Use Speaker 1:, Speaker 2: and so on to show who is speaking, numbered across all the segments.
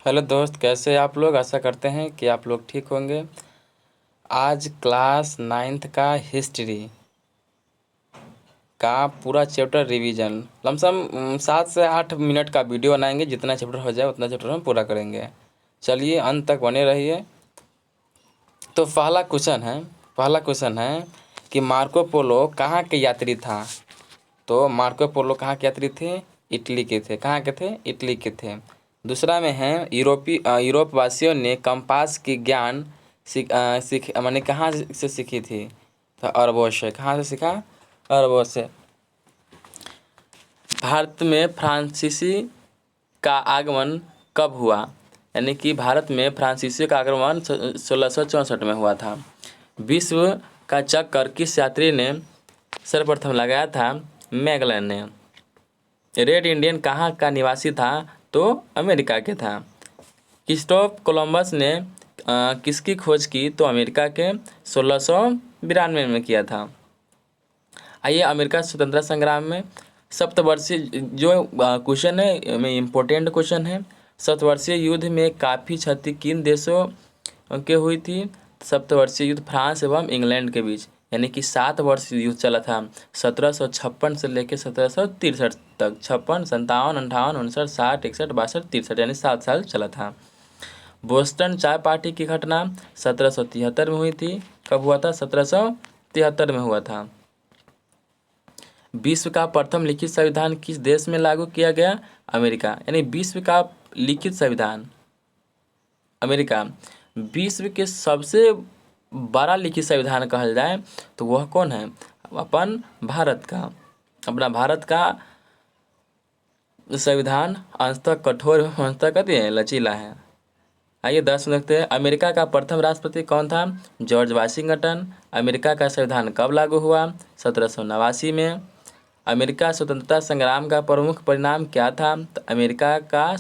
Speaker 1: Hello दोस्त, कैसे हैं आप लोग। आशा करते हैं कि आप लोग ठीक होंगे। आज क्लास 9th का हिस्ट्री का पूरा चैप्टर रिवीजन लमसम 7 से 8 मिनट का वीडियो बनाएंगे। जितना चैप्टर हो जाए उतना चैप्टर हम पूरा करेंगे। चलिए अंत तक बने रहिए। तो पहला क्वेश्चन है कि मार्को पोलो कहाँ के यात्री था। तो मार्को पोलो कहाँ के यात्री थे? इटली के थे। कहाँ के थे? इटली के थे। दूसरा में है यूरोप वासियों ने कंपास की ज्ञान सीख माने कहाँ से सीखी थी? तो अरबों से। कहाँ से सीखा? अरबों से। भारत में फ्रांसीसी का आगमन कब हुआ? यानी कि भारत में फ्रांसीसी का आगमन 1664 में हुआ था। विश्व का चक्कर किस यात्री ने सर्वप्रथम लगाया था? मैगलन ने। रेड इंडियन कहाँ का निवासी था? तो अमेरिका के था। क्रिस्टोफ कोलंबस ने किसकी खोज की? तो अमेरिका के 1692 में किया था। आइए अमेरिका स्वतंत्रता संग्राम में सप्तवर्षीय जो क्वेश्चन है में इम्पोर्टेंट क्वेश्चन है। सप्तवर्षीय युद्ध में काफ़ी क्षति किन देशों के हुई थी? सप्तवर्षीय युद्ध फ्रांस एवं इंग्लैंड के बीच, यानी कि 7 वर्ष युद्ध चला था। 1756 से लेकर 1763 तक। 56, 57, 58, 59, 60, 61, 62, 63, यानी 7 साल चला था। बोस्टन चाय पार्टी की घटना 1773 में हुई थी। कब हुआ था? 1773 में हुआ था। विश्व का प्रथम लिखित संविधान किस देश में लागू किया गया? अमेरिका। यानी विश्व का लिखित संविधान अमेरिका। विश्व के सबसे बड़ा लिखित संविधान कहल जाए तो वह कौन है? अपन भारत का। अपना भारत का संविधान अंततः कठोर, अंततः कहते हैं लचीला है। आइए 10 में देखते हैं। अमेरिका का प्रथम राष्ट्रपति कौन था? George Washington. अमेरिका का संविधान कब लागू हुआ? 1789 में। अमेरिका स्वतंत्रता संग्राम का प्रमुख परिणाम क्या था? तो अमेरिका का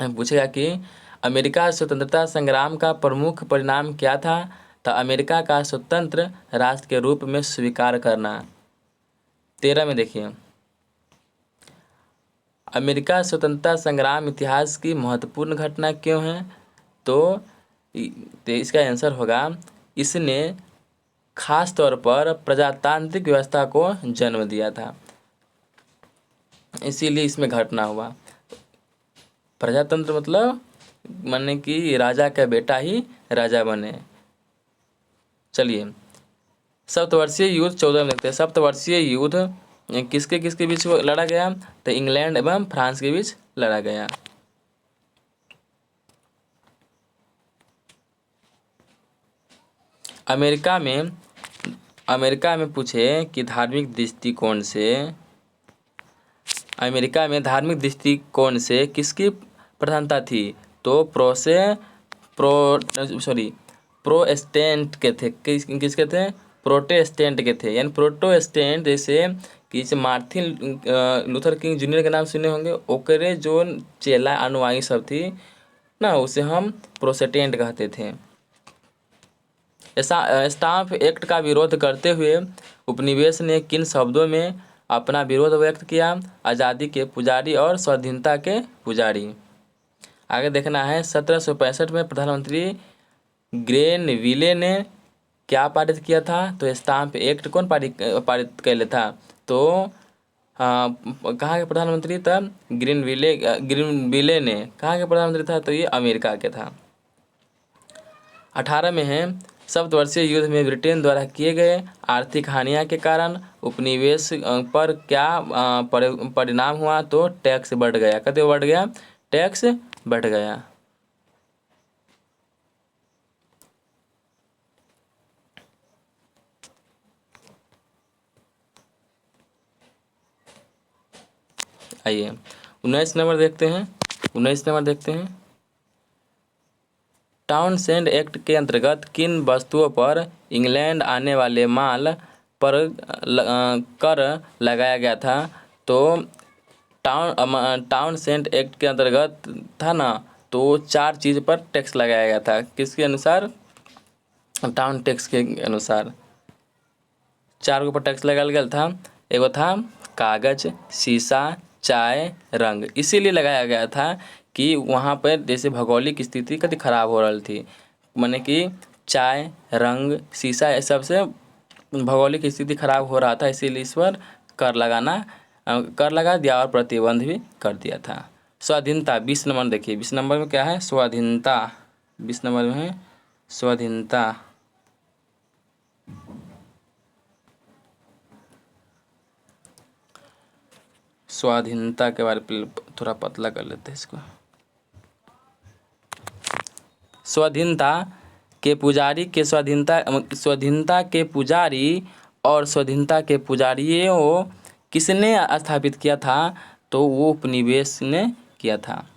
Speaker 1: पूछेगा कि अमेरिका स्वतंत्रता संग्राम का प्रमुख परिणाम क्या था? तो अमेरिका का स्वतंत्र राष्ट्र के रूप में स्वीकार करना। 13 में देखिए, अमेरिका स्वतंत्रता संग्राम इतिहास की महत्वपूर्ण घटना क्यों है? तो इसका आंसर होगा, इसने खास तौर पर प्रजातांत्रिक व्यवस्था को जन्म दिया था, इसीलिए इसमें घटना हुआ। प्रजातंत्र मतलब माने कि राजा का बेटा ही राजा बने। चलिए सप्तवर्षीय युद्ध 14 में देखते हैं। सप्तवर्षीय युद्ध किसके किसके बीच लड़ा गया? तो इंग्लैंड एवं फ्रांस के बीच लड़ा गया। अमेरिका में पूछे कि धार्मिक दृष्टिकोण से किसकी प्रधानता थी? तो प्रोटेस्टेंट के थे। किसके थे? प्रोटेस्टेंट के थे। यानी प्रोटेस्टेंट जैसे कि मार्टिन लूथर किंग जूनियर के नाम सुने होंगे। ओकरे जो चेला अनुयायी सब थी ना, उसे हम प्रोटेस्टेंट कहते थे। स्टाम्प एक्ट का विरोध करते हुए उपनिवेश ने किन शब्दों में अपना विरोध व्यक्त किया? आज़ादी के पुजारी और स्वाधीनता के पुजारी। आगे देखना है 1765 में प्रधानमंत्री ग्रेनविले ने क्या पारित किया था? तो स्टाम्प एक्ट कौन पारित कैले था? तो कहाँ के प्रधानमंत्री था? ग्रेनविले ने। कहाँ के प्रधानमंत्री था? तो ये अमेरिका के था। 18 में है, सप्तवर्षीय युद्ध में ब्रिटेन द्वारा किए गए आर्थिक हानियों के कारण उपनिवेश पर क्या परिणाम हुआ? तो टैक्स बढ़ गया। कते बढ़ गया? टैक्स बढ़ गया। आइए 19 नंबर देखते हैं। टाउनशेंड एक्ट के अंतर्गत किन वस्तुओं पर इंग्लैंड आने वाले माल पर कर लगाया गया था? तो टाउनशेंड एक्ट के अंतर्गत था ना, तो 4 चीज़ पर टैक्स लगाया गया था। किसके अनुसार? टाउन टैक्स के अनुसार 4 के ऊपर टैक्स लगाया गया था। एगो था कागज, शीशा, चाय रंग इसीलिए लगाया गया था कि वहाँ पर जैसे भौगोलिक स्थिति कति खराब हो रही थी, माने कि चाय रंग शीशा ये सबसे भौगोलिक स्थिति खराब हो रहा था, इसीलिए इस पर कर लगा दिया और प्रतिबंध भी कर दिया था। स्वाधीनता 20 नंबर देखिए, 20 नंबर में क्या है स्वाधीनता, 20 नंबर में है स्वाधीनता। स्वाधीनता के बारे में थोड़ा पतला कर लेते हैं इसको। स्वाधीनता के पुजारी के स्वाधीनता के पुजारी और स्वाधीनता के पुजारियों किसने स्थापित किया था? तो वो उपनिवेश ने किया था।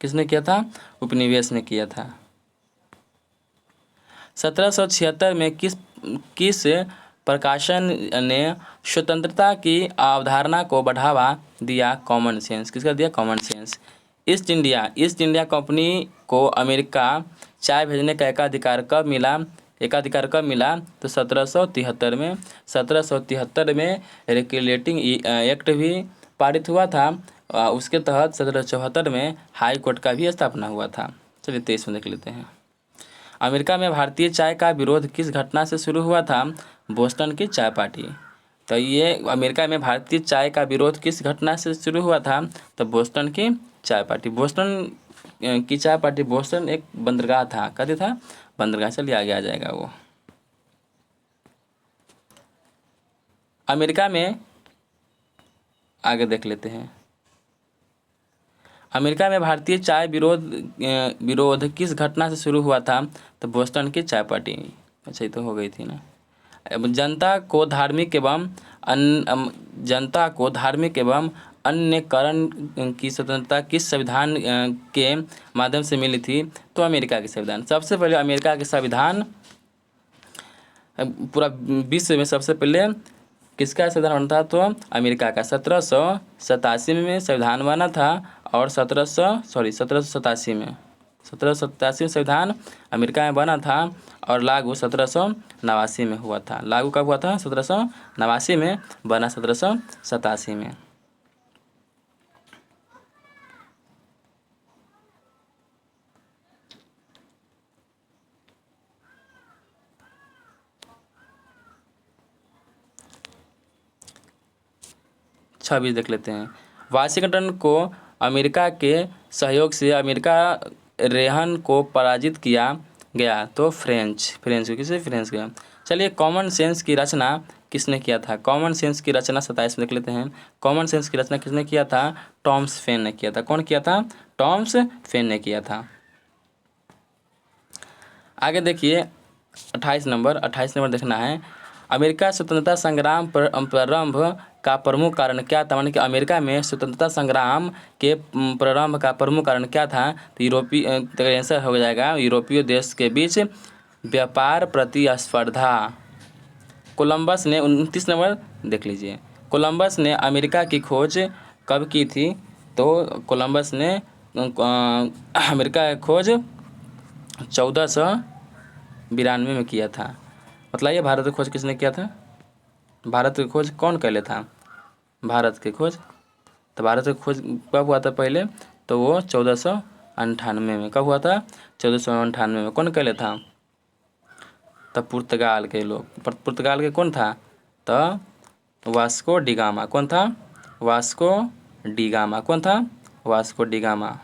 Speaker 1: किसने किया था? उपनिवेश ने किया था। 1776 में किस प्रकाशन ने स्वतंत्रता की अवधारणा को बढ़ावा दिया? Common sense. किसका दिया? Common sense. East India company को अमेरिका चाय भेजने का एकाधिकार कब मिला? तो 1773 में। 1773 में रेगुलेटिंग एक्ट भी पारित हुआ था। उसके तहत 1774 में हाई कोर्ट का भी स्थापना हुआ था। चलिए 23 में देख लेते हैं। अमेरिका में भारतीय चाय का विरोध किस घटना से शुरू हुआ था? बोस्टन की चाय पार्टी। तो ये अमेरिका में भारतीय चाय का विरोध किस घटना से शुरू हुआ था? तो बोस्टन की चाय पार्टी। बोस्टन की चाय पार्टी, बोस्टन एक बंदरगाह था, कहते था बंदरगाह। चलिए आगे आ जाएगा वो। अमेरिका में आगे देख लेते हैं। अमेरिका में भारतीय चाय विरोध किस घटना से शुरू हुआ था? तो बोस्टन की चाय पार्टी। अच्छा, ये तो हो गई थी ना। जनता को धार्मिक एवं अन्य करण की स्वतंत्रता किस संविधान के माध्यम से मिली थी? तो अमेरिका के संविधान। सबसे पहले अमेरिका के संविधान, पूरा विश्व में सबसे पहले किसका संविधान बना था? तो अमेरिका का। 1787 में संविधान बना था और 1787 में संविधान अमेरिका में बना था और लागू 1789 में हुआ था। लागू कब हुआ था? 1789 में, बना 1787 में। छवि देख लेते हैं। वाशिंगटन को अमेरिका के सहयोग से अमेरिका रेहन को पराजित किया गया। तो फ्रेंच गया। चलिए कॉमन सेंस की रचना किसने किया था? कॉमन सेंस की रचना 27 में देख लेते हैं। कॉमन सेंस की रचना किसने किया था? टॉमस पेन ने किया था। कौन किया था? टॉमस पेन ने किया था। आगे देखिए 28 नंबर देखना है। अमेरिका स्वतंत्रता संग्राम प्रारंभ का प्रमुख कारण क्या था? माने कि अमेरिका में स्वतंत्रता संग्राम के प्रारंभ का प्रमुख कारण क्या था? तो यूरोपीय आंसर हो जाएगा यूरोपीय देश के बीच व्यापार प्रतिस्पर्धा। कोलंबस ने 29 नंबर देख लीजिए। कोलंबस ने अमेरिका की खोज कब की थी? तो कोलंबस ने अमेरिका की खोज 1492 में किया था। मतलब ये भारत की खोज किसने किया था? भारत की खोज कौन कैले था? भारत की खोज, तो भारत की खोज कब हुआ था पहले? तो वो 1498 में। कब हुआ था? 1498 में। कौन कैले था? तो पुर्तगाल के लोग। पुर्तगाल के कौन था? तो वास्को डिगामा। कौन था? Vasco da Gama. कौन था? Vasco da Gama.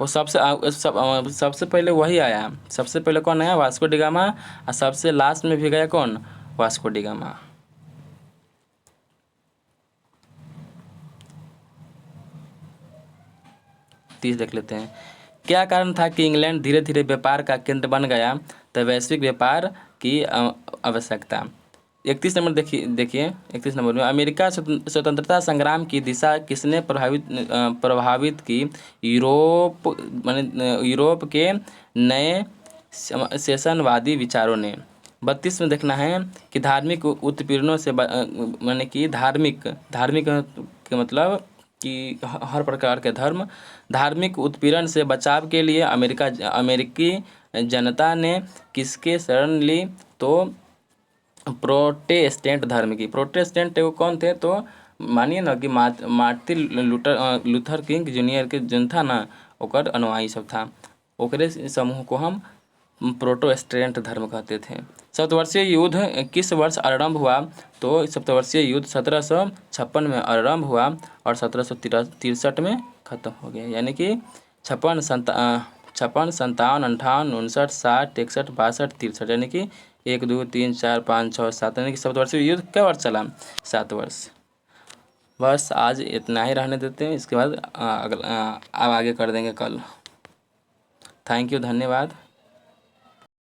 Speaker 1: वो सबसे पहले वही आया। सबसे पहले कौन आया? Vasco da Gama. और सबसे लास्ट में भी गया कौन? Vasco da Gama. तीस देख लेते हैं। क्या कारण था कि इंग्लैंड धीरे धीरे व्यापार का केंद्र बन गया? तो वैश्विक व्यापार की आवश्यकता। 31 नंबर देखिए 31 नंबर में अमेरिका स्वतंत्रता संग्राम की दिशा किसने प्रभावित की? यूरोप के नए सेशनवादी विचारों ने। 32 में देखना है कि धार्मिक उत्पीड़नों से माने कि धार्मिक के मतलब कि हर प्रकार के धार्मिक उत्पीड़न से बचाव के लिए अमेरिकी जनता ने किसके शरण ली? तो प्रोटेस्टेंट धर्म की। प्रोटेस्टेंट कौन थे? तो मानिए ना कि मार्टिन लूथर किंग जूनियर के जन था ना, ओकर अनुयायी सब था, ओकरे समूह को हम प्रोटेस्टेंट धर्म कहते थे। सप्तवर्षीय युद्ध किस वर्ष आरंभ हुआ? तो सप्तवर्षीय युद्ध 1756 में आरंभ हुआ और 1763 में ख़त्म हो गया। यानी कि 56, 57, 58, 59, 60, 61, 62, 63, यानी कि 1, 2, 3, 4, 5, 6, 7, यानी कि सप्तवर्षीय युद्ध क्या वर्ष चला? 7 वर्ष। बस आज इतना ही रहने देते हैं, इसके बाद अब आगे कर देंगे कल। थैंक यू, धन्यवाद।